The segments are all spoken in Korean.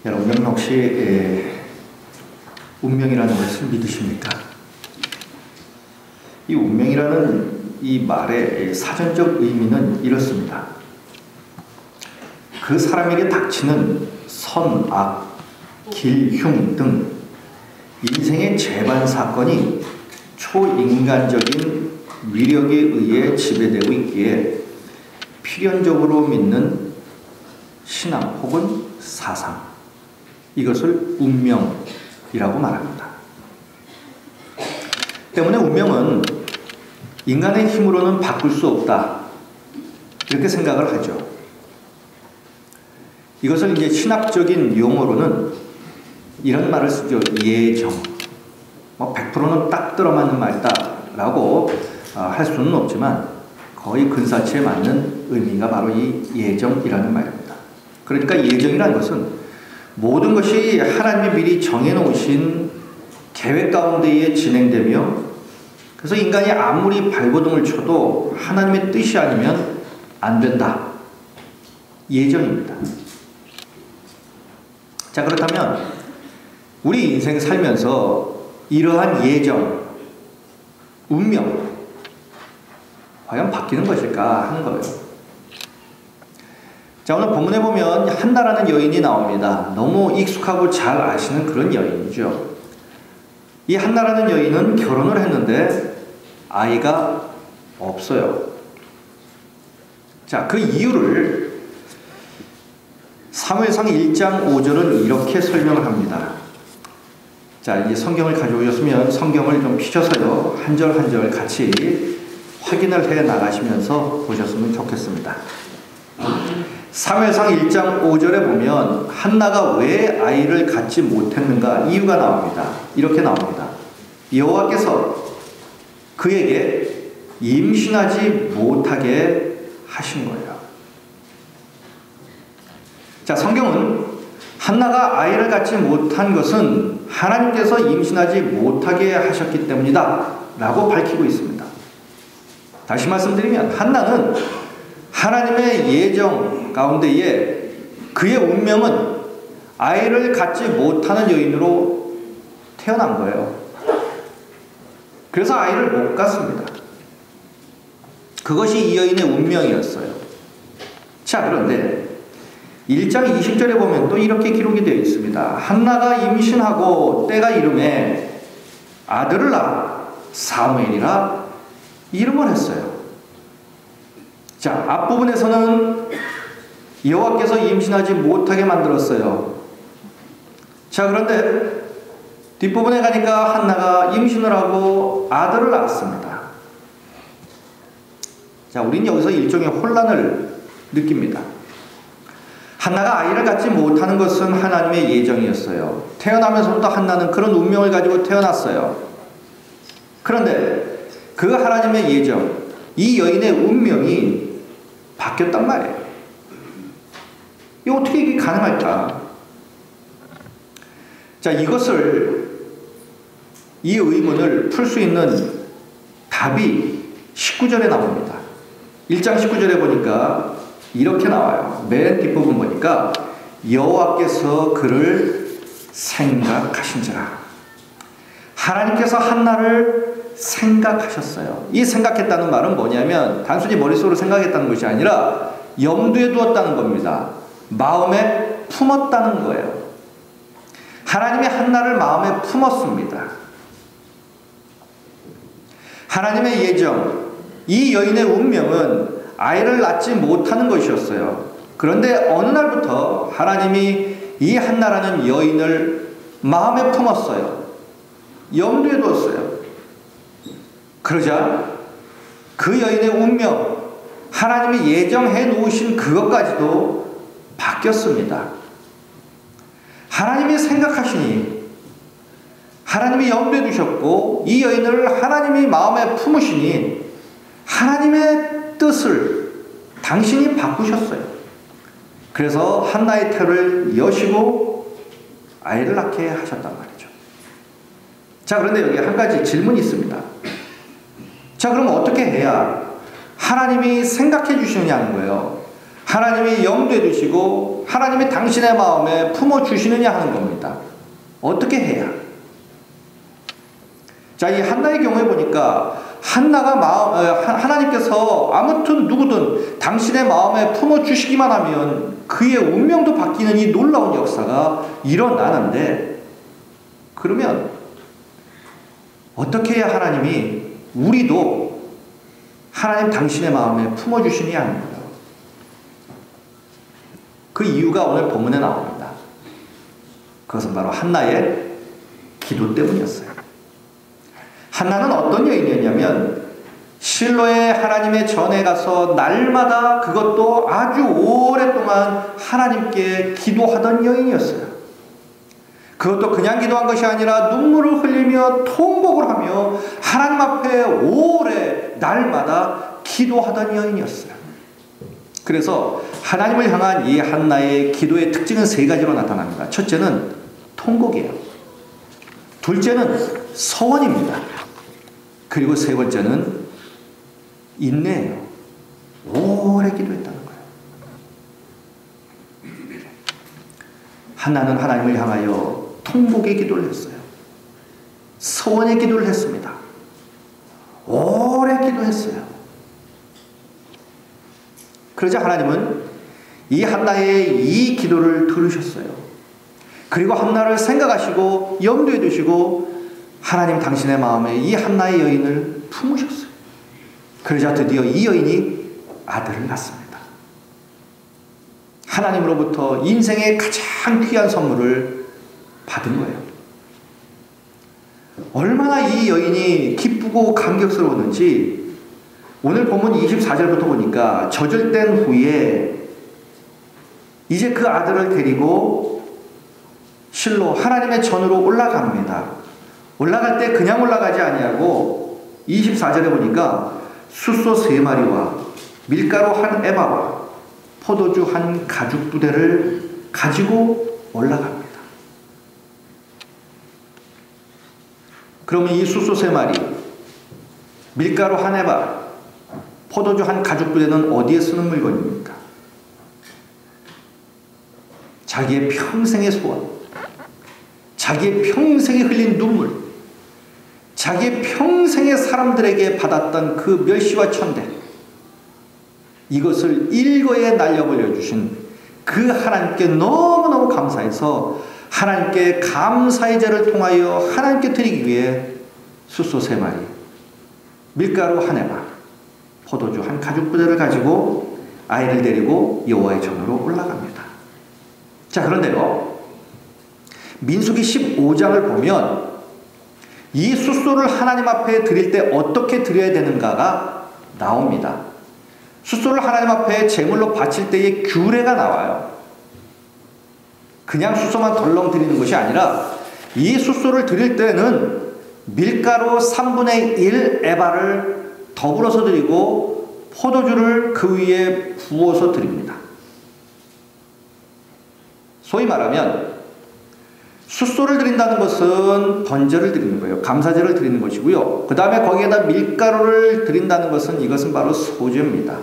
여러분 혹시 운명이라는 것을 믿으십니까? 이 운명이라는 이 말의 사전적 의미는 이렇습니다. 그 사람에게 닥치는 선, 악, 길, 흉 등 인생의 재반 사건이 초인간적인 위력에 의해 지배되고 있기에 필연적으로 믿는 신앙 혹은 사상, 이것을 운명이라고 말합니다. 때문에 운명은 인간의 힘으로는 바꿀 수 없다, 이렇게 생각을 하죠. 이것을 이제 신학적인 용어로는 이런 말을 쓰죠. 예정. 100%는 딱 들어맞는 말이다라고 할 수는 없지만 거의 근사치에 맞는 의미가 바로 이 예정이라는 말입니다. 그러니까 예정이라는 것은 모든 것이 하나님이 미리 정해놓으신 계획 가운데에 진행되며, 그래서 인간이 아무리 발버둥을 쳐도 하나님의 뜻이 아니면 안 된다. 예정입니다. 자, 그렇다면 우리 인생 살면서 이러한 예정, 운명, 과연 바뀌는 것일까 하는 거예요. 자, 오늘 본문에 보면 한나라는 여인이 나옵니다. 너무 익숙하고 잘 아시는 그런 여인이죠. 이 한나라는 여인은 결혼을 했는데 아이가 없어요. 자, 그 이유를 사무엘상 1장 5절은 이렇게 설명을 합니다. 자, 이제 성경을 가져오셨으면 성경을 좀 피셔서요, 한 절 한 절 같이 확인을 해 나가시면서 보셨으면 좋겠습니다. 사무엘상 1장 5절에 보면 한나가 왜 아이를 갖지 못했는가 이유가 나옵니다. 이렇게 나옵니다. 여호와께서 그에게 임신하지 못하게 하신 거예요. 자, 성경은 한나가 아이를 갖지 못한 것은 하나님께서 임신하지 못하게 하셨기 때문이다 라고 밝히고 있습니다. 다시 말씀드리면 한나는 하나님의 예정 가운데에 그의 운명은 아이를 갖지 못하는 여인으로 태어난 거예요. 그래서 아이를 못 갖습니다. 그것이 이 여인의 운명이었어요. 자, 그런데 1장 20절에 보면 또 이렇게 기록이 되어 있습니다. 한나가 임신하고 때가 이름에 아들을 낳아 사무엘이라 이름을 했어요. 자, 앞부분에서는 여호와께서 임신하지 못하게 만들었어요. 자, 그런데 뒷부분에 가니까 한나가 임신을 하고 아들을 낳았습니다. 자, 우리는 여기서 일종의 혼란을 느낍니다. 한나가 아이를 갖지 못하는 것은 하나님의 예정이었어요. 태어나면서부터 한나는 그런 운명을 가지고 태어났어요. 그런데 그 하나님의 예정, 이 여인의 운명이 바뀌었단 말이에요. 이 어떻게 이게 가능할까? 자, 이 의문을 풀 수 있는 답이 19절에 나옵니다. 1장 19절에 보니까 이렇게 나와요. 맨 뒷부분 보니까 여호와께서 그를 생각하신지라. 하나님께서 한나를 생각하셨어요. 이 생각했다는 말은 뭐냐면 단순히 머릿속으로 생각했다는 것이 아니라 염두에 두었다는 겁니다. 마음에 품었다는 거예요. 하나님이 한나를 마음에 품었습니다. 하나님의 예정, 이 여인의 운명은 아이를 낳지 못하는 것이었어요. 그런데 어느 날부터 하나님이 이 한나라는 여인을 마음에 품었어요. 염두에 두었어요. 그러자 그 여인의 운명, 하나님이 예정해 놓으신 그것까지도 바뀌었습니다. 하나님이 생각하시니, 하나님이 염두에 두셨고 이 여인을 하나님이 마음에 품으시니 하나님의 뜻을 당신이 바꾸셨어요. 그래서 한나의 태를 여시고 아이를 낳게 하셨단 말이죠. 자, 그런데 여기 한 가지 질문이 있습니다. 자, 그럼 어떻게 해야 하나님이 생각해 주시느냐는 거예요. 하나님이 염두에 두시고 하나님이 당신의 마음에 품어주시느냐 하는 겁니다. 어떻게 해야? 자, 이 한나의 경우에 보니까 하나님께서 아무튼 누구든 당신의 마음에 품어주시기만 하면 그의 운명도 바뀌는 이 놀라운 역사가 일어나는데, 그러면 어떻게 해야 하나님이 우리도 하나님 당신의 마음에 품어주시느냐 하는 거예요. 그 이유가 오늘 본문에 나옵니다. 그것은 바로 한나의 기도 때문이었어요. 한나는 어떤 여인이었냐면 실로의 하나님의 전에 가서 날마다, 그것도 아주 오랫동안 하나님께 기도하던 여인이었어요. 그것도 그냥 기도한 것이 아니라 눈물을 흘리며 통곡을 하며 하나님 앞에 오래 날마다 기도하던 여인이었어요. 그래서 하나님을 향한 이 한나의 기도의 특징은 세 가지로 나타납니다. 첫째는 통곡이에요. 둘째는 서원입니다. 그리고 세 번째는 인내예요. 오래 기도했다는 거예요. 한나는 하나님을 향하여 통곡의 기도를 했어요. 서원의 기도를 했습니다. 오래 기도했어요. 그러자 하나님은 이 한나의 이 기도를 들으셨어요. 그리고 한나를 생각하시고 염두에 두시고 하나님 당신의 마음에 이 한나의 여인을 품으셨어요. 그러자 드디어 이 여인이 아들을 낳습니다. 하나님으로부터 인생의 가장 귀한 선물을 받은 거예요. 얼마나 이 여인이 기쁘고 감격스러웠는지 오늘 본문 24절부터 보니까 저절된 후에 이제 그 아들을 데리고 실로 하나님의 전으로 올라갑니다. 올라갈 때 그냥 올라가지 아니하고 24절에 보니까 숫소 3마리와 밀가루 1에바와 포도주 1가죽부대를 가지고 올라갑니다. 그러면 이 숫소 3마리, 밀가루 1에바, 포도주 1가죽부대는 어디에 쓰는 물건입니까? 자기의 평생의 소원, 자기의 평생에 흘린 눈물, 자기의 평생의 사람들에게 받았던 그 멸시와 천대, 이것을 일거에 날려버려 주신 그 하나님께 너무너무 감사해서 하나님께 감사의 제를 통하여 하나님께 드리기 위해 숫소 3마리, 밀가루 1에바, 포도주 1가죽부대를 가지고 아이를 데리고 여호와의 전으로 올라갑니다. 자, 그런데요, 민수기 15장을 보면 이 숫소를 하나님 앞에 드릴 때 어떻게 드려야 되는가가 나옵니다. 숫소를 하나님 앞에 제물로 바칠 때의 규례가 나와요. 그냥 숫소만 덜렁 드리는 것이 아니라 이 숫소를 드릴 때는 밀가루 3분의 1 에바를 더불어서 드리고 포도주를 그 위에 부어서 드립니다. 소위 말하면 숫소를 드린다는 것은 번제를 드리는 거예요. 감사제를 드리는 것이고요. 그 다음에 거기에다 밀가루를 드린다는 것은 이것은 바로 소제입니다.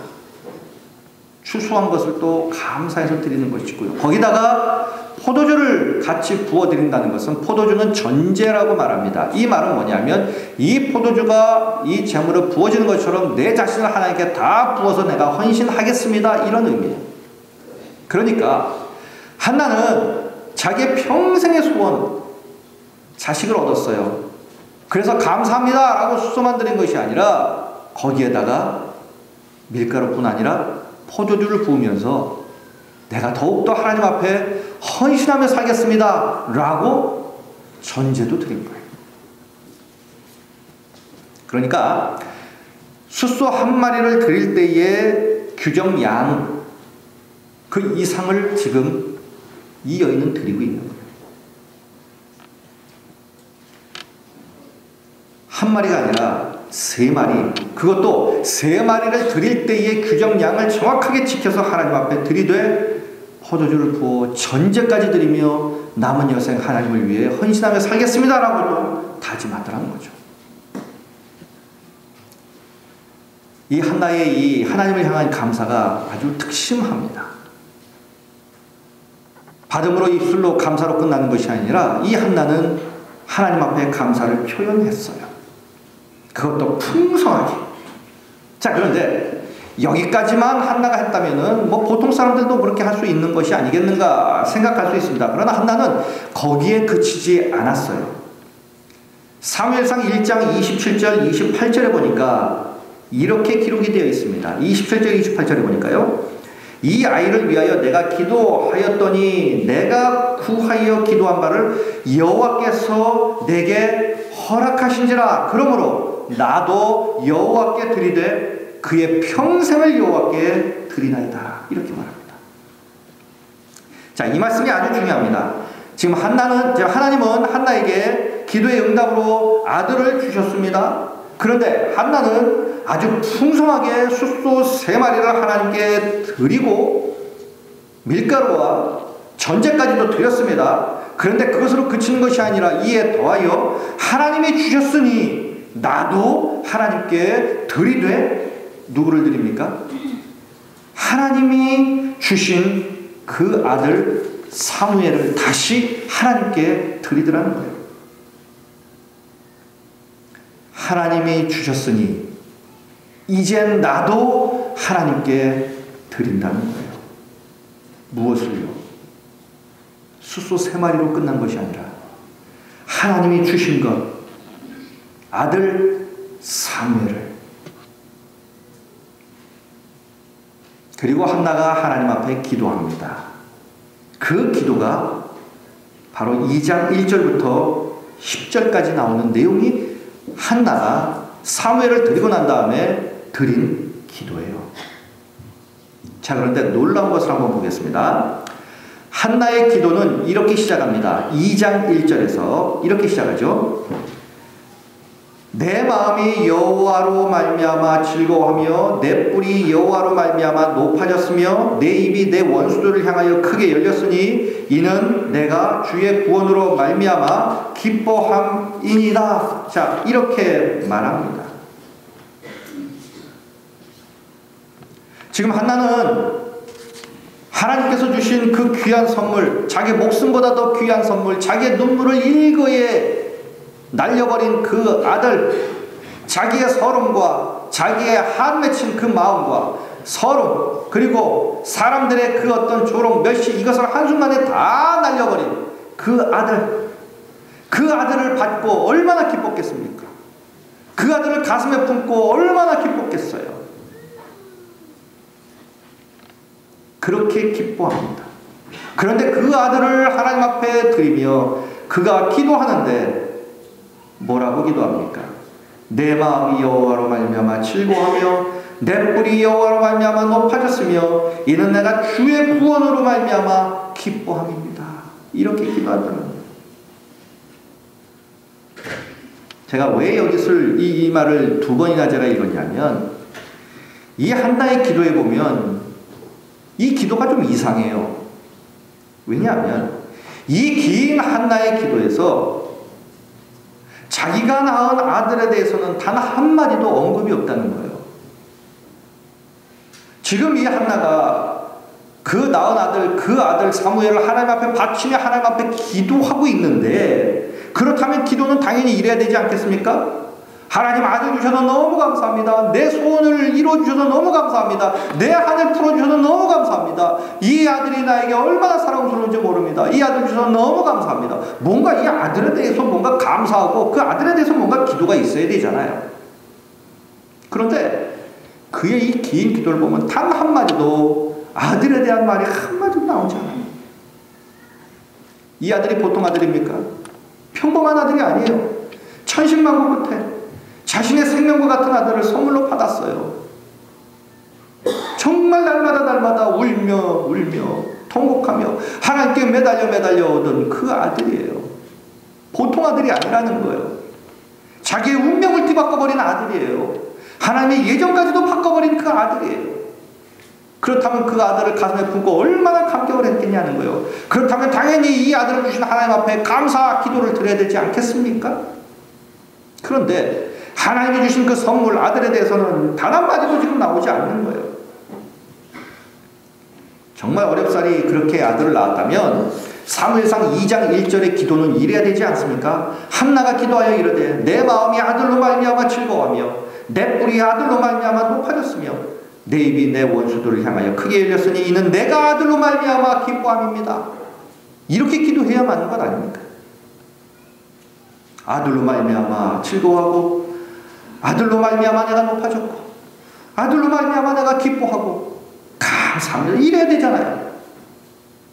추수한 것을 또 감사해서 드리는 것이고요. 거기다가 포도주를 같이 부어 드린다는 것은 포도주는 전제라고 말합니다. 이 말은 뭐냐면 이 포도주가 이 제물에 부어지는 것처럼 내 자신을 하나님께 다 부어서 내가 헌신하겠습니다. 이런 의미예요. 그러니까 한나는 자기의 평생의 소원, 자식을 얻었어요. 그래서 감사합니다 라고 숫소만 드린 것이 아니라 거기에다가 밀가루뿐 아니라 포도주를 부으면서 내가 더욱더 하나님 앞에 헌신하며 살겠습니다 라고 전제도 드린 거예요. 그러니까 숫소 1마리를 드릴 때의 규정양, 그 이상을 지금 이 여인은 드리고 있는 거예요. 한 마리가 아니라 3마리, 그것도 3마리를 드릴 때의 규정량을 정확하게 지켜서 하나님 앞에 드리되 포도주를 부어 전제까지 드리며 남은 여생 하나님을 위해 헌신하며 살겠습니다 라고도 다짐하더라는 거죠. 이 한나의 이 하나님을 향한 감사가 아주 특심합니다. 받음으로 입술로 감사로 끝나는 것이 아니라 이 한나는 하나님 앞에 감사를 표현했어요. 그것도 풍성하게. 자, 그런데 여기까지만 한나가 했다면은 뭐 보통 사람들도 그렇게 할 수 있는 것이 아니겠는가 생각할 수 있습니다. 그러나 한나는 거기에 그치지 않았어요. 사무엘상 1장 27절 28절에 보니까 이렇게 기록이 되어 있습니다. 27절 28절에 보니까요. 이 아이를 위하여 내가 기도하였더니 내가 구하여 기도한 바를 여호와께서 내게 허락하신지라. 그러므로 나도 여호와께 드리되 그의 평생을 여호와께 드리나이다. 이렇게 말합니다. 자, 이 말씀이 아주 중요합니다. 지금 하나님은 한나에게 기도의 응답으로 아들을 주셨습니다. 그런데 한나는 아주 풍성하게 숫소 3마리를 하나님께 드리고 밀가루와 전제까지도 드렸습니다. 그런데 그것으로 그치는 것이 아니라 이에 더하여 하나님이 주셨으니 나도 하나님께 드리되, 누구를 드립니까? 하나님이 주신 그 아들 사무엘을 다시 하나님께 드리더라는 거예요. 하나님이 주셨으니 이젠 나도 하나님께 드린다는 거예요. 무엇을요? 숫소 3마리로 끝난 것이 아니라 하나님이 주신 것, 아들 사무엘을. 그리고 한나가 하나님 앞에 기도합니다. 그 기도가 바로 2장 1절부터 10절까지 나오는 내용이 한나가 사무엘을 드리고 난 다음에 드린 기도예요. 자, 그런데 놀라운 것을 한번 보겠습니다. 한나의 기도는 이렇게 시작합니다. 2장 1절에서 이렇게 시작하죠. 내 마음이 여호와로 말미암아 즐거워하며 내 뿔이 여호와로 말미암아 높아졌으며 내 입이 내 원수들을 향하여 크게 열렸으니 이는 내가 주의 구원으로 말미암아 기뻐함이니라. 자, 이렇게 말합니다. 지금 한나는 하나님께서 주신 그 귀한 선물, 자기 목숨보다 더 귀한 선물, 자기의 눈물을 일거에 날려버린 그 아들, 자기의 서름과 자기의 한 맺힌 그 마음과 서름, 그리고 사람들의 그 어떤 조롱, 멸시, 이것을 한순간에 다 날려버린 그 아들, 그 아들을 받고 얼마나 기뻤겠습니까? 그 아들을 가슴에 품고 얼마나 기뻤겠어요? 그렇게 기뻐합니다. 그런데 그 아들을 하나님 앞에 드리며 그가 기도하는데 뭐라고 기도합니까? 내 마음이 여호와로 말미암아 즐거워하며 내 뿔이 여호와로 말미암아 높아졌으며 이는 내가 주의 구원으로 말미암아 기뻐함입니다. 이렇게 기도하더라고요. 제가 왜 여기서 이 말을 2번이나 제가 읽었냐면, 이 한나의 기도에 보면 이 기도가 좀 이상해요. 왜냐하면 이 긴 한나의 기도에서 자기가 낳은 아들에 대해서는 단 한마디도 언급이 없다는 거예요. 지금 이 한나가 그 낳은 아들, 그 아들 사무엘을 하나님 앞에 바치며 하나님 앞에 기도하고 있는데, 그렇다면 기도는 당연히 이래야 되지 않겠습니까? 하나님 아들 주셔서 너무 감사합니다. 내 소원을 이루어주셔서 너무 감사합니다. 내 한을 풀어주셔서 너무 감사합니다. 이 아들이 나에게 얼마나 사랑스러운지 모릅니다. 이 아들 주셔서 너무 감사합니다. 뭔가 이 아들에 대해서 뭔가 감사하고 그 아들에 대해서 뭔가 기도가 있어야 되잖아요. 그런데 그의 이 긴 기도를 보면 단 한마디도 아들에 대한 말이 한마디도 나오지 않아요. 이 아들이 보통 아들입니까? 평범한 아들이 아니에요. 천신만고 끝에 자신의 생명과 같은 아들을 선물로 받았어요. 정말 날마다 울며 통곡하며 하나님께 매달려 얻은 그 아들이에요. 보통 아들이 아니라는 거예요. 자기의 운명을 뒤바꿔버린 아들이에요. 하나님의 예정까지도 바꿔버린 그 아들이에요. 그렇다면 그 아들을 가슴에 품고 얼마나 감격을 했겠냐는 거예요. 그렇다면 당연히 이 아들을 주신 하나님 앞에 감사 기도를 드려야 되지 않겠습니까? 그런데 하나님이 주신 그 선물 아들에 대해서는 단 한마디도 지금 나오지 않는 거예요. 정말 어렵사리 그렇게 아들을 낳았다면 사무엘상 2장 1절의 기도는 이래야 되지 않습니까? 한나가 기도하여 이르되 내 마음이 아들로 말미암아 즐거워하며 내 뿔이 아들로 말미암아 높아졌으며 내 입이 내 원수들을 향하여 크게 열렸으니 이는 내가 아들로 말미암아 기뻐함입니다. 이렇게 기도해야 맞는 것 아닙니까? 아들로 말미암아 즐거워하고 아들로 말미암아 내가 높아졌고 아들로 말미암아 내가 기뻐하고 감사합니다. 이래야 되잖아요.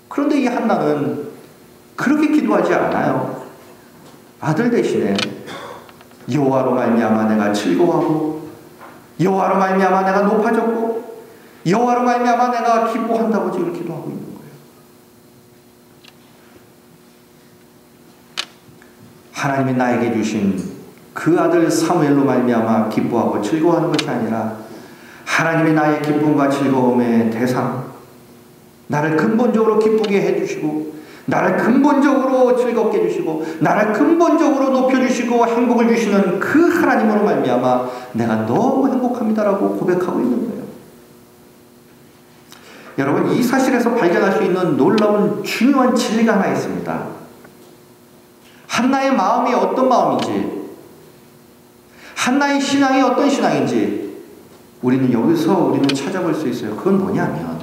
그런데 이 한나는 그렇게 기도하지 않아요. 아들 대신에 여호와로 말미암아 내가 즐거워하고 여호와로 말미암아 내가 높아졌고 여호와로 말미암아 내가 기뻐한다고 지금 기도하고 있는 거예요. 하나님이 나에게 주신 그 아들 사무엘로 말미암아 기뻐하고 즐거워하는 것이 아니라 하나님이 나의 기쁨과 즐거움의 대상, 나를 근본적으로 기쁘게 해주시고 나를 근본적으로 즐겁게 해주시고 나를 근본적으로 높여주시고 행복을 주시는 그 하나님으로 말미암아 내가 너무 행복합니다라고 고백하고 있는 거예요. 여러분, 이 사실에서 발견할 수 있는 놀라운 중요한 진리가 하나 있습니다. 한나의 마음이 어떤 마음인지, 한나의 신앙이 어떤 신앙인지 우리는 여기서 찾아볼 수 있어요. 그건 뭐냐면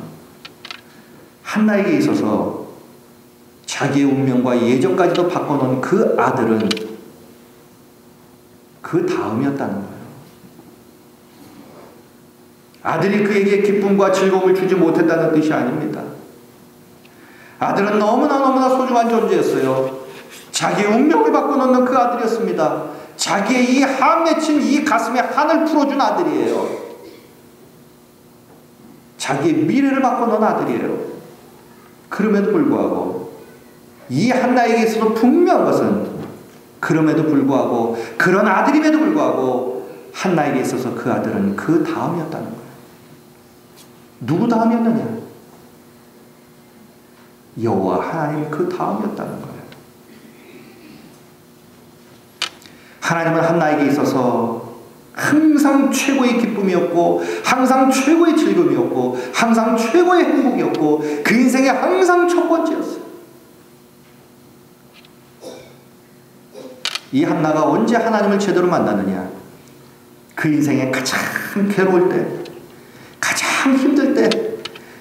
한나에게 있어서 자기의 운명과 예정까지도 바꿔놓은 그 아들은 그 다음이었다는 거예요. 아들이 그에게 기쁨과 즐거움을 주지 못했다는 뜻이 아닙니다. 아들은 너무나 소중한 존재였어요. 자기의 운명을 바꿔놓는 그 아들이었습니다. 자기의 이 한 맺힌 이 가슴에 한을 풀어준 아들이에요. 자기의 미래를 바꿔놓은 아들이에요. 그럼에도 불구하고 이 한나에게 있어서 분명한 것은 그럼에도 불구하고 그런 아들임에도 불구하고 한나에게 있어서 그 아들은 그 다음이었다는 거예요. 누구 다음이었느냐? 여호와 하나님 그 다음이었다는 거예요. 하나님은 한나에게 있어서 항상 최고의 기쁨이었고 항상 최고의 즐거움이었고 항상 최고의 행복이었고 그 인생의 항상 첫 번째였어요. 이 한나가 언제 하나님을 제대로 만나느냐? 그 인생에 가장 괴로울 때, 가장 힘들 때,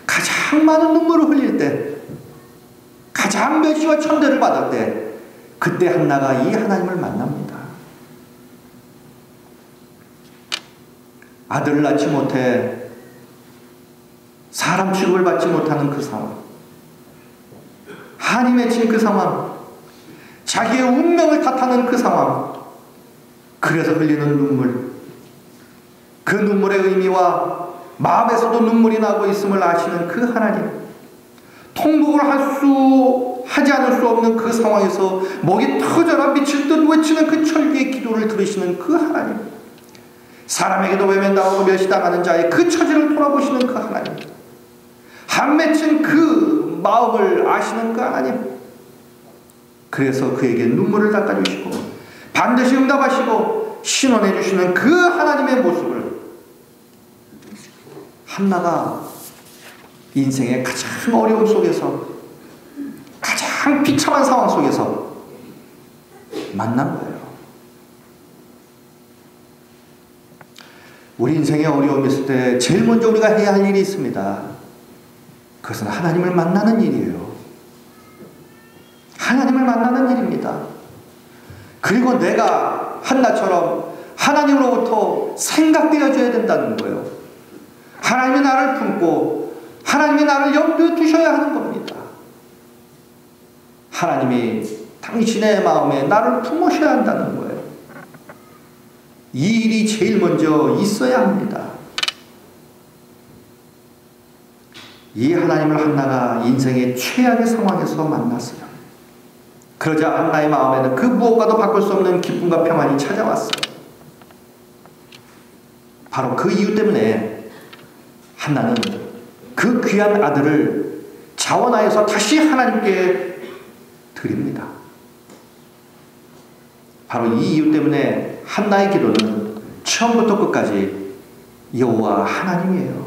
가장 많은 눈물을 흘릴 때, 가장 멸시와 천대를 받을 때, 그때 한나가 이 하나님을 만납니다. 아들을 낳지 못해 사람 취급을 받지 못하는 그 상황, 한이 맺힌 그 상황, 자기의 운명을 탓하는 그 상황, 그래서 흘리는 눈물, 그 눈물의 의미와 마음에서도 눈물이 나고 있음을 아시는 그 하나님, 통곡을 하지 않을 수 없는 그 상황에서 목이 터져라 미칠 듯 외치는 그 철기의 기도를 들으시는 그 하나님, 사람에게도 외면당하고 멸시당하는 자의 그 처지를 돌아보시는 그 하나님, 한 맺힌 그 마음을 아시는 그 하나님, 그래서 그에게 눈물을 닦아주시고 반드시 응답하시고 신원해 주시는 그 하나님의 모습을 한나가 인생의 가장 어려움 속에서 가장 비참한 상황 속에서 만난 거예요. 우리 인생에 어려움이 있을 때 제일 먼저 우리가 해야 할 일이 있습니다. 그것은 하나님을 만나는 일이에요. 하나님을 만나는 일입니다. 그리고 내가 한나처럼 하나님으로부터 생각되어져야 된다는 거예요. 하나님이 나를 품고 하나님이 나를 염두에 두셔야 하는 겁니다. 하나님이 당신의 마음에 나를 품으셔야 한다는 거예요. 이 일이 제일 먼저 있어야 합니다. 이 하나님을 한나가 인생의 최악의 상황에서 만났어요. 그러자 한나의 마음에는 그 무엇과도 바꿀 수 없는 기쁨과 평안이 찾아왔어요. 바로 그 이유 때문에 한나는 그 귀한 아들을 자원하여서 다시 하나님께 드립니다. 바로 이 이유 때문에 한나의 기도는 처음부터 끝까지 여호와 하나님이에요.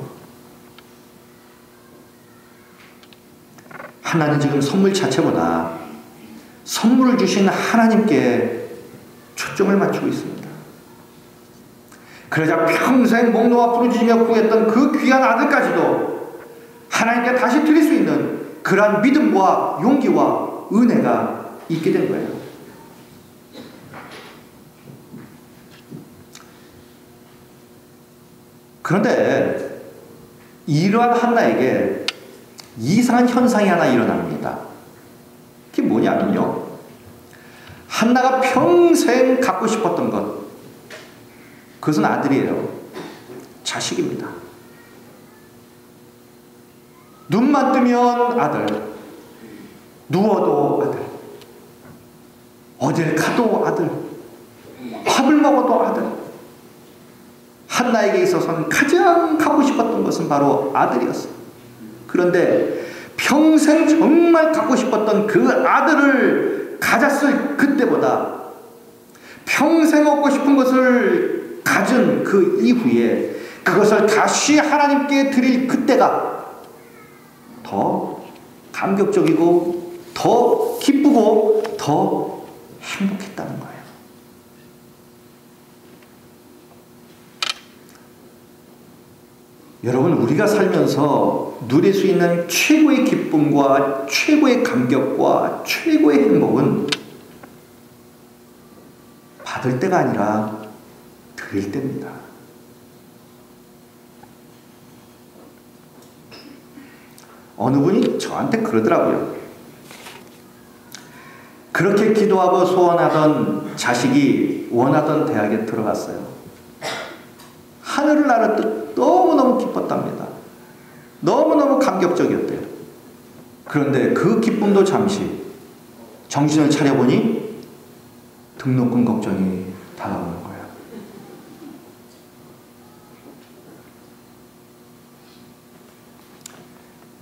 하나는 지금 선물 자체보다 선물을 주신 하나님께 초점을 맞추고 있습니다. 그러자 평생 목 놓아 부르짖으며 구했던 그 귀한 아들까지도 하나님께 다시 드릴 수 있는 그러한 믿음과 용기와 은혜가 있게 된 거예요. 그런데 이러한 한나에게 이상한 현상이 하나 일어납니다. 그게 뭐냐면요, 한나가 평생 갖고 싶었던 것, 그것은 아들이에요. 자식입니다. 눈만 뜨면 아들, 누워도 아들, 어딜 가도 아들, 밥을 먹어도 아들. 한나에게 있어서는 가장 갖고 싶었던 것은 바로 아들이었어요. 그런데 평생 정말 갖고 싶었던 그 아들을 가졌을 그때보다 평생 얻고 싶은 것을 가진 그 이후에 그것을 다시 하나님께 드릴 그때가 더 감격적이고 더 기쁘고 더 행복했다는 거예요. 여러분, 우리가 살면서 누릴 수 있는 최고의 기쁨과 최고의 감격과 최고의 행복은 받을 때가 아니라 드릴 때입니다. 어느 분이 저한테 그러더라고요. 그렇게 기도하고 소원하던 자식이 원하던 대학에 들어갔어요. 하늘을 나를 듯 너무너무 기뻤답니다. 너무너무 감격적이었대요. 그런데 그 기쁨도 잠시 정신을 차려보니 등록금 걱정이 다가오는 거예요.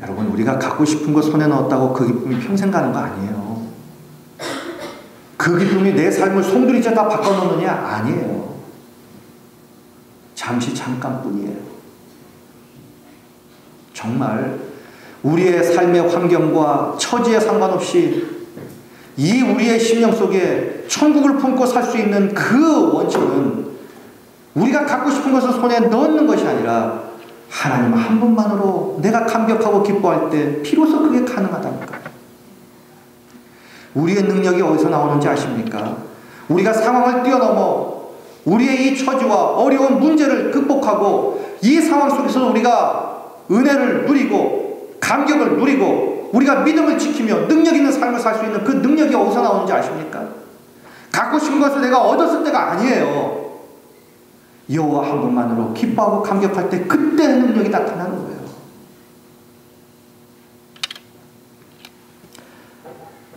여러분, 우리가 갖고 싶은 거 손에 넣었다고 그 기쁨이 평생 가는 거 아니에요. 그 기쁨이 내 삶을 송두리째 다 바꿔놓느냐? 아니에요. 잠시 잠깐뿐이에요. 정말 우리의 삶의 환경과 처지에 상관없이 이 우리의 심령 속에 천국을 품고 살 수 있는 그 원천은 우리가 갖고 싶은 것을 손에 넣는 것이 아니라 하나님 한 분만으로 내가 감격하고 기뻐할 때 비로소 그게 가능하다니까요. 우리의 능력이 어디서 나오는지 아십니까? 우리가 상황을 뛰어넘어 우리의 이 처지와 어려운 문제를 극복하고 이 상황 속에서 우리가 은혜를 누리고 감격을 누리고 우리가 믿음을 지키며 능력 있는 삶을 살 수 있는 그 능력이 어디서 나오는지 아십니까? 갖고 싶은 것을 내가 얻었을 때가 아니에요. 여호와 한 분만으로 기뻐하고 감격할 때 그때 능력이 나타나는 거예요.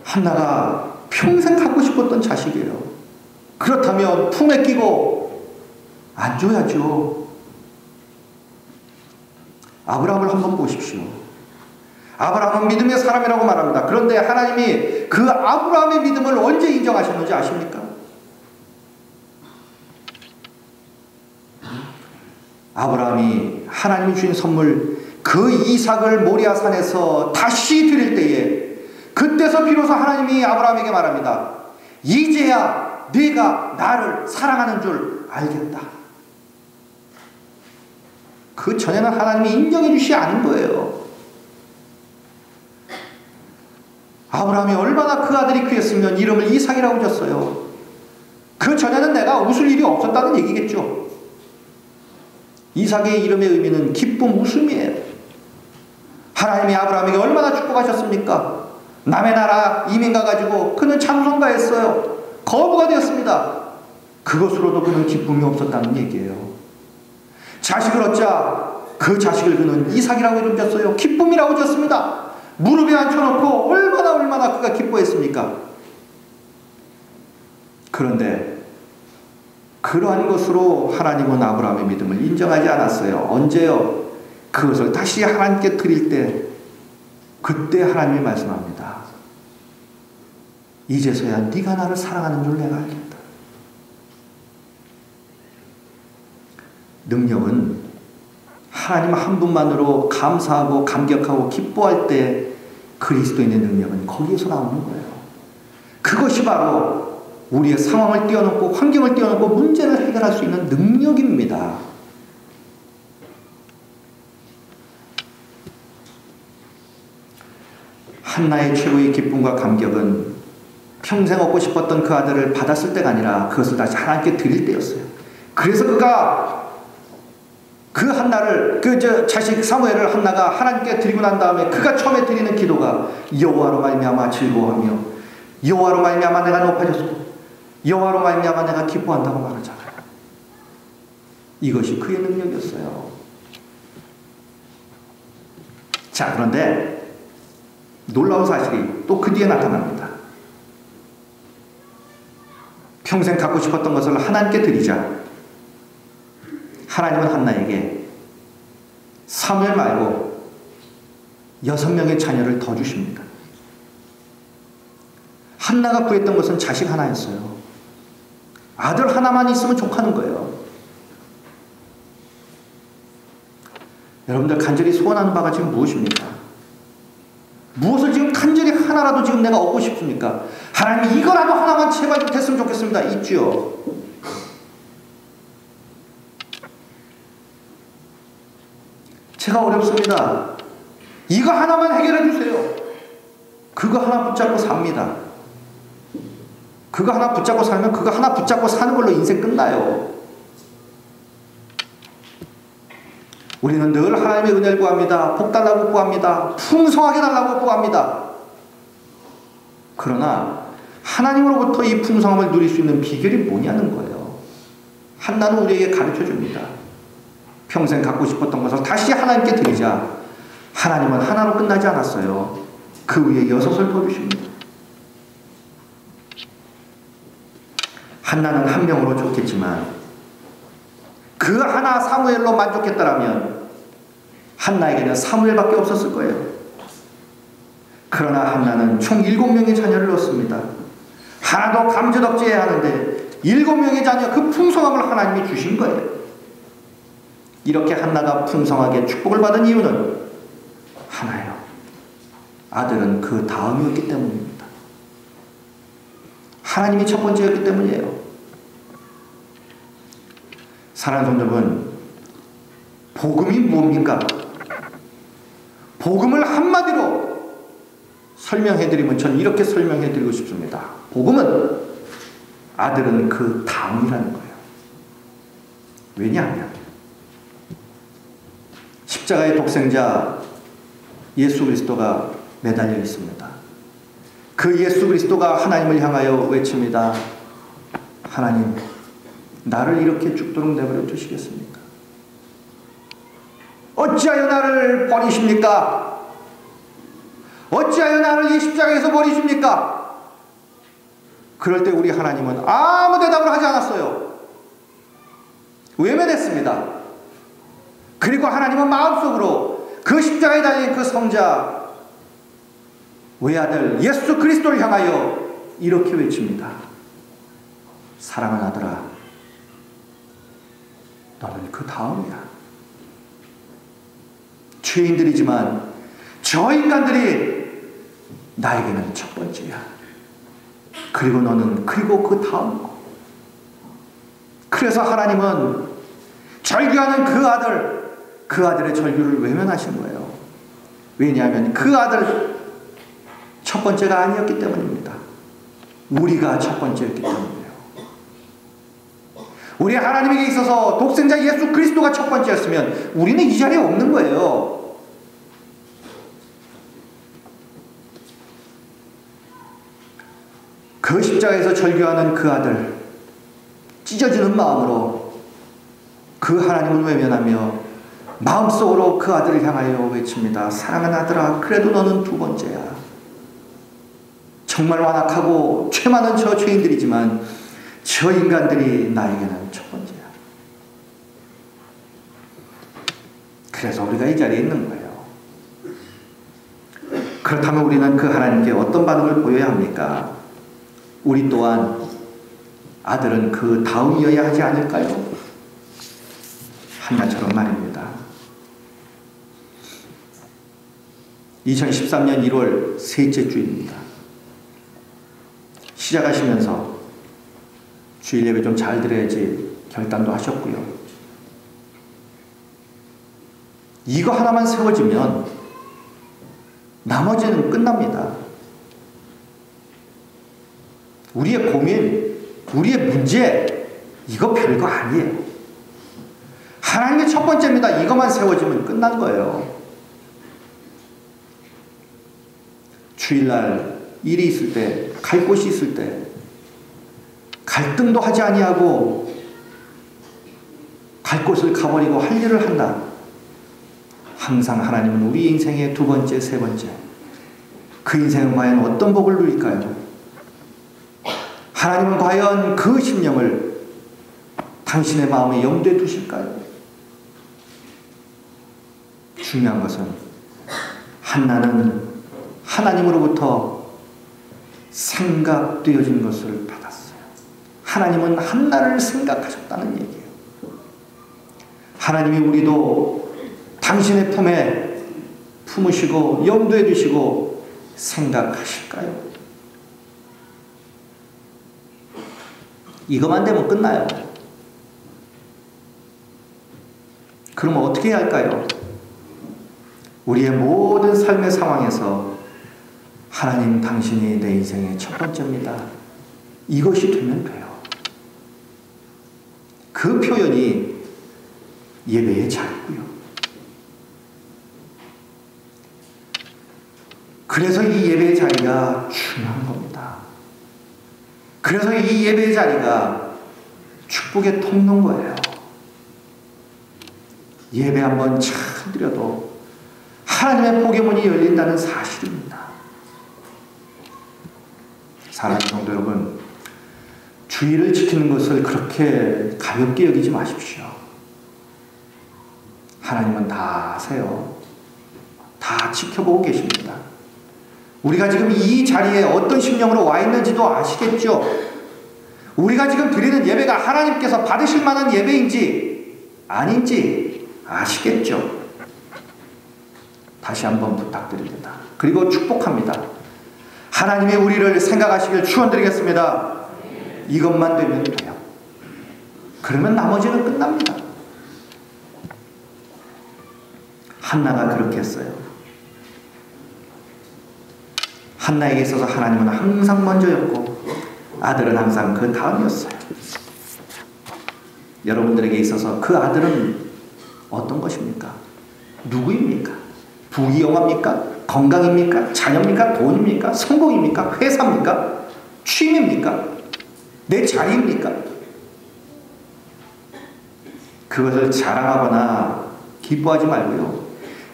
한나가 평생 갖고 싶었던 자식이에요. 그렇다면 품에 끼고 안 줘야죠. 아브라함을 한번 보십시오. 아브라함은 믿음의 사람이라고 말합니다. 그런데 하나님이 그 아브라함의 믿음을 언제 인정하셨는지 아십니까? 아브라함이 하나님이 주신 선물 그 이삭을 모리아 산에서 다시 드릴 때에 그때서 비로소 하나님이 아브라함에게 말합니다. 이제야 네가 나를 사랑하는 줄 알겠다. 그 전에는 하나님이 인정해 주시지 않은 거예요. 아브라함이 얼마나 그 아들이 귀했으면 이름을 이삭이라고 줬어요. 그 전에는 내가 웃을 일이 없었다는 얘기겠죠. 이삭의 이름의 의미는 기쁨, 웃음이에요. 하나님이 아브라함에게 얼마나 축복하셨습니까? 남의 나라 이민 가가지고 그는 참선가했어요. 거부가 되었습니다. 그것으로도 그는 기쁨이 없었다는 얘기예요. 자식을 얻자 그 자식을 그는 이삭이라고 이름 줬어요. 기쁨이라고 줬습니다. 무릎에 앉혀놓고 얼마나 그가 기뻐했습니까? 그런데 그러한 것으로 하나님은 아브라함의 믿음을 인정하지 않았어요. 언제요? 그것을 다시 하나님께 드릴 때 그때 하나님이 말씀합니다. 이제서야 네가 나를 사랑하는 줄 내가 알겠다. 능력은 하나님 한 분만으로 감사하고 감격하고 기뻐할 때 그리스도인의 능력은 거기에서 나오는 거예요. 그것이 바로 우리의 상황을 뛰어넘고 환경을 뛰어넘고 문제를 해결할 수 있는 능력입니다. 한나의 최고의 기쁨과 감격은 평생 얻고 싶었던 그 아들을 받았을 때가 아니라 그것을 다시 하나님께 드릴 때였어요. 그래서 그가 그 한나를 자식 사무엘을 한나가 하나님께 드리고 난 다음에 그가 처음에 드리는 기도가 여호와로 말미암아 즐거워하며 여호와로 말미암아 내가 높아졌고 여호와로 말미암아 내가 기뻐한다고 말하잖아요. 이것이 그의 능력이었어요. 자, 그런데 놀라운 사실이 또 그 뒤에 나타납니다. 평생 갖고 싶었던 것을 하나님께 드리자 하나님은 한나에게 사무엘 말고 6명의 자녀를 더 주십니다. 한나가 구했던 것은 자식 하나였어요. 아들 하나만 있으면 족하는 거예요. 여러분들 간절히 소원하는 바가 지금 무엇입니까? 무엇을 지금 간절히 하나라도 지금 내가 얻고 싶습니까? 하나님 이거라도 하나만 제발 좀 됐으면 좋겠습니다. 있지요. 제가 어렵습니다. 이거 하나만 해결해 주세요. 그거 하나 붙잡고 삽니다. 그거 하나 붙잡고 살면 그거 하나 붙잡고 사는 걸로 인생 끝나요. 우리는 늘 하나님의 은혜를 구합니다. 복 달라고 구합니다. 풍성하게 달라고 구합니다. 그러나 하나님으로부터 이 풍성함을 누릴 수 있는 비결이 뭐냐는 거예요. 한나는 우리에게 가르쳐 줍니다. 평생 갖고 싶었던 것을 다시 하나님께 드리자. 하나님은 하나로 끝나지 않았어요. 그 위에 6을 더 주십니다. 한나는 한 명으로 좋겠지만 그 하나 사무엘로 만족했다라면 한나에게는 사무엘밖에 없었을 거예요. 그러나 한나는 총 7명의 자녀를 얻습니다. 하나도 감지덕지해야 하는데 7명의 자녀 그 풍성함을 하나님이 주신 거예요. 이렇게 한나가 풍성하게 축복을 받은 이유는 하나예요. 아들은 그 다음이었기 때문입니다. 하나님이 첫 번째였기 때문이에요. 사랑하는 성도 여러분, 복음이 뭡니까? 복음을 한마디로 설명해드리면 전 이렇게 설명해드리고 싶습니다. 복음은 아들은 그 다음이라는 거예요. 왜냐하면 십자가의 독생자 예수 그리스도가 매달려 있습니다. 그 예수 그리스도가 하나님을 향하여 외칩니다. 하나님, 나를 이렇게 죽도록 내버려 두시겠습니까? 어찌하여 나를 버리십니까? 어찌하여 나를 이 십자가에서 버리십니까? 그럴 때 우리 하나님은 아무 대답을 하지 않았어요. 외면했습니다. 그리고 하나님은 마음속으로 그 십자가에 달린 그 성자 외아들 예수 그리스도를 향하여 이렇게 외칩니다. 사랑하는 아들아, 너는 그 다음이야. 죄인들이지만 저 인간들이 나에게는 첫 번째야. 그리고 너는 그리고 그 다음 거. 그래서 하나님은 절규하는 그 아들의 절규를 외면하신 거예요. 왜냐하면 그 아들 첫 번째가 아니었기 때문입니다. 우리가 첫 번째였기 때문이에요. 우리 하나님에게 있어서 독생자 예수 그리스도가 첫 번째였으면 우리는 이 자리에 없는 거예요. 그 십자가에서 절규하는 그 아들, 찢어지는 마음으로 그 하나님을 외면하며 마음속으로 그 아들을 향하여 외칩니다. 사랑하는 아들아, 그래도 너는 두 번째야. 정말 완악하고 죄 많은 저 죄인들이지만 저 인간들이 나에게는 첫 번째야. 그래서 우리가 이 자리에 있는 거예요. 그렇다면 우리는 그 하나님께 어떤 반응을 보여야 합니까? 우리 또한 아들은 그 다음이어야 하지 않을까요? 한나처럼 말입니다. 2013년 1월 셋째 주일입니다. 시작하시면서 주일 예배 좀 잘 드려야지 결단도 하셨고요. 이거 하나만 세워지면 나머지는 끝납니다. 우리의 고민, 우리의 문제, 이거 별거 아니에요. 하나님의 첫 번째입니다. 이것만 세워지면 끝난 거예요. 주일날 일이 있을 때, 갈 곳이 있을 때 갈등도 하지 아니하고 갈 곳을 가버리고 할 일을 한다. 항상 하나님은 우리 인생의 두 번째, 세 번째, 그 인생은 과연 어떤 복을 누릴까요? 하나님은 과연 그 심령을 당신의 마음에 염두에 두실까요? 중요한 것은 한나는 하나님으로부터 생각되어진 것을 받았어요. 하나님은 한나를 생각하셨다는 얘기예요. 하나님이 우리도 당신의 품에 품으시고 염두에 두시고 생각하실까요? 이것만 되면 끝나요. 그러면 어떻게 해야 할까요? 우리의 모든 삶의 상황에서 하나님 당신이 내 인생의 첫 번째입니다. 이것이 되면 돼요. 그 표현이 예배의 자리고요. 그래서 이 예배의 자리가 중요한 겁니다. 그래서 이 예배의 자리가 축복의 통로인 거예요. 예배 한번 참 드려도 하나님의 복의 문이 열린다는 사실입니다. 사랑하는 성도 여러분, 주의를 지키는 것을 그렇게 가볍게 여기지 마십시오. 하나님은 다 아세요. 다 지켜보고 계십니다. 우리가 지금 이 자리에 어떤 심령으로 와 있는지도 아시겠죠? 우리가 지금 드리는 예배가 하나님께서 받으실 만한 예배인지 아닌지 아시겠죠? 다시 한번 부탁드립니다. 그리고 축복합니다. 하나님이 우리를 생각하시길 축원드리겠습니다. 이것만 되면 돼요. 그러면 나머지는 끝납니다. 한나가 그렇게 했어요. 한나에게 있어서 하나님은 항상 먼저였고 아들은 항상 그 다음이었어요. 여러분들에게 있어서 그 아들은 어떤 것입니까? 누구입니까? 부귀영화입니까? 건강입니까? 자녀입니까? 돈입니까? 성공입니까? 회사입니까? 취미입니까? 내 자리입니까? 그것을 자랑하거나 기뻐하지 말고요.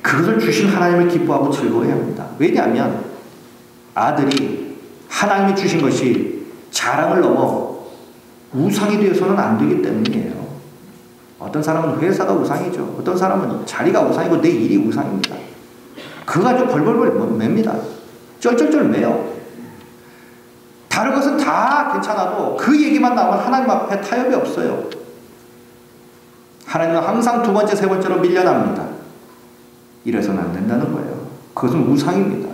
그것을 주신 하나님을 기뻐하고 즐거워해야 합니다. 왜냐하면 아들이 하나님이 주신 것이 자랑을 넘어 우상이 되어서는 안 되기 때문이에요. 어떤 사람은 회사가 우상이죠. 어떤 사람은 자리가 우상이고 내 일이 우상입니다. 그거 가지고 벌벌벌 맵니다. 쩔쩔쩔 매요. 다른 것은 다 괜찮아도 그 얘기만 나오면 하나님 앞에 타협이 없어요. 하나님은 항상 두 번째, 세 번째로 밀려납니다. 이래서는 안 된다는 거예요. 그것은 우상입니다.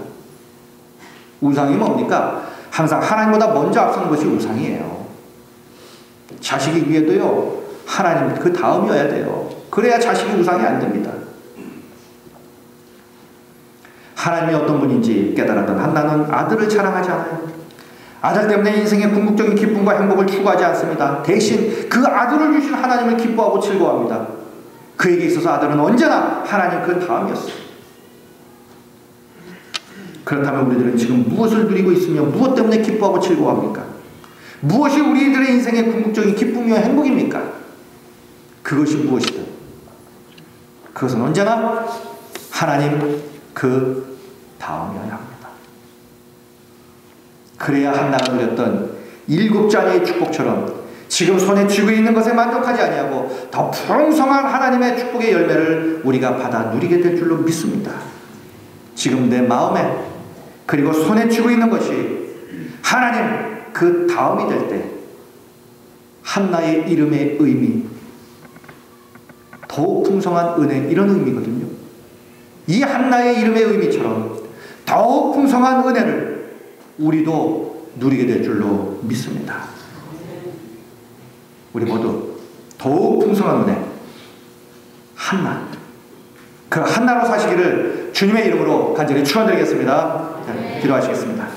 우상이 뭡니까? 항상 하나님보다 먼저 앞서는 것이 우상이에요. 자식이 위에도요, 하나님 그 다음이어야 돼요. 그래야 자식이 우상이 안 됩니다. 하나님이 어떤 분인지 깨달았던 한나는 아들을 자랑하지 않아요. 아들 때문에 인생의 궁극적인 기쁨과 행복을 추구하지 않습니다. 대신 그 아들을 주신 하나님을 기뻐하고 즐거워합니다. 그에게 있어서 아들은 언제나 하나님 그 다음이었어요. 그렇다면 우리들은 지금 무엇을 누리고 있으며 무엇 때문에 기뻐하고 즐거워합니까? 무엇이 우리들의 인생의 궁극적인 기쁨이와 행복입니까? 그것이 무엇이든 그것은 언제나 하나님 그 다음이어야 합니다. 그래야 한나가 누렸던 7자녀의 축복처럼 지금 손에 쥐고 있는 것에 만족하지 아니하고 더 풍성한 하나님의 축복의 열매를 우리가 받아 누리게 될 줄로 믿습니다. 지금 내 마음에 그리고 손에 쥐고 있는 것이 하나님 그 다음이 될 때 한나의 이름의 의미 더욱 풍성한 은혜, 이런 의미거든요. 이 한나의 이름의 의미처럼 더욱 풍성한 은혜를 우리도 누리게 될 줄로 믿습니다. 우리 모두 더욱 풍성한 은혜, 한나, 그 한나로 사시기를 주님의 이름으로 간절히 축원드리겠습니다. 기도하시겠습니다.